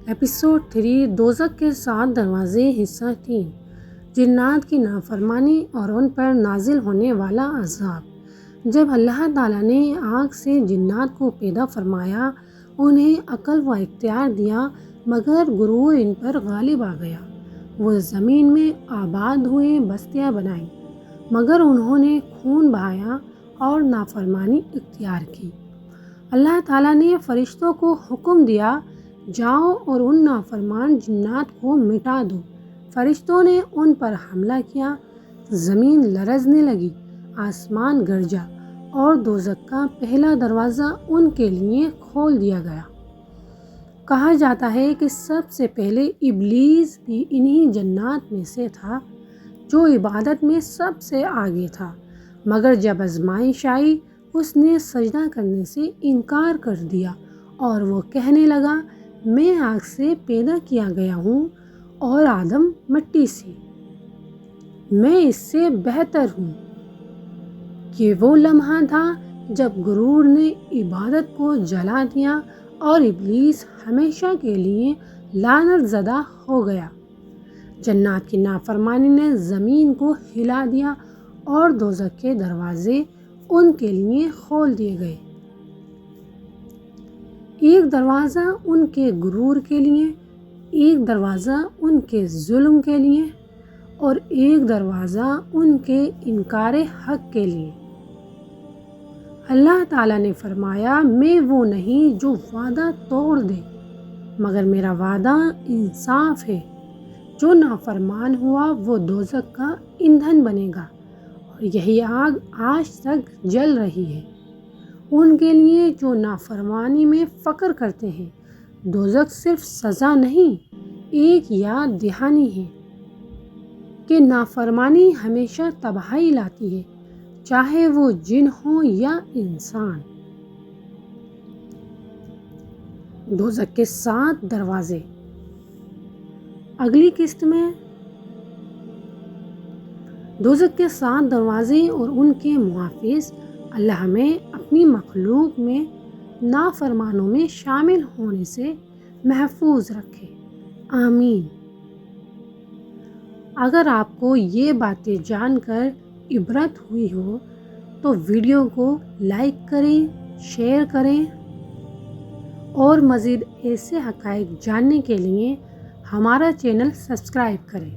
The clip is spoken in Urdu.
ایپیسوڈ 3 دوزخ کے 7 دروازے حصہ 3 جنات کی نافرمانی اور ان پر نازل ہونے والا عذاب۔ جب اللہ تعالیٰ نے آگ سے جنات کو پیدا فرمایا، انہیں عقل و اختیار دیا، مگر غرور ان پر غالب آ گیا۔ وہ زمین میں آباد ہوئے، بستیاں بنائیں، مگر انہوں نے خون بہایا اور نافرمانی اختیار کی۔ اللہ تعالیٰ نے فرشتوں کو حکم دیا، جاؤ اور ان نافرمان جنات کو مٹا دو۔ فرشتوں نے ان پر حملہ کیا، زمین لرزنے لگی، آسمان گرجا اور دوزخ کا پہلا دروازہ ان کے لیے کھول دیا گیا۔ کہا جاتا ہے کہ سب سے پہلے ابلیس بھی انہی جنات میں سے تھا جو عبادت میں سب سے آگے تھا، مگر جب آزمائش آئی اس نے سجدہ کرنے سے انکار کر دیا اور وہ کہنے لگا، میں آگ سے پیدا کیا گیا ہوں اور آدم مٹی سے، میں اس سے بہتر ہوں۔ یہ وہ لمحہ تھا جب غرور نے عبادت کو جلا دیا اور ابلیس ہمیشہ کے لیے لعنت زدہ ہو گیا۔ جنات کی نافرمانی نے زمین کو ہلا دیا اور دوزخ کے دروازے ان کے لیے کھول دیے گئے۔ ایک دروازہ ان کے غرور کے لیے، ایک دروازہ ان کے ظلم کے لیے اور ایک دروازہ ان کے انکار حق کے لیے۔ اللہ تعالیٰ نے فرمایا، میں وہ نہیں جو وعدہ توڑ دے، مگر میرا وعدہ انصاف ہے۔ جو نافرمان ہوا وہ دوزخ کا ایندھن بنے گا اور یہی آگ آج تک جل رہی ہے۔ ان کے لیے جو نافرمانی میں فخر کرتے ہیں، دوزخ صرف سزا نہیں، ایک یاد دہانی ہے کہ نافرمانی ہمیشہ تباہی لاتی ہے، چاہے وہ جن ہوں یا انسان۔ دوزخ کے 7 دروازے۔ اگلی قسط میں دوزخ کے 7 دروازے اور ان کے محافظ۔ اللہ ہمیں اپنی مخلوق میں نافرمانوں میں شامل ہونے سے محفوظ رکھے، آمین۔ اگر آپ کو یہ باتیں جان کر عبرت ہوئی ہو تو ویڈیو کو لائک کریں، شیئر کریں اور مزید ایسے حقائق جاننے کے لیے ہمارا چینل سبسکرائب کریں۔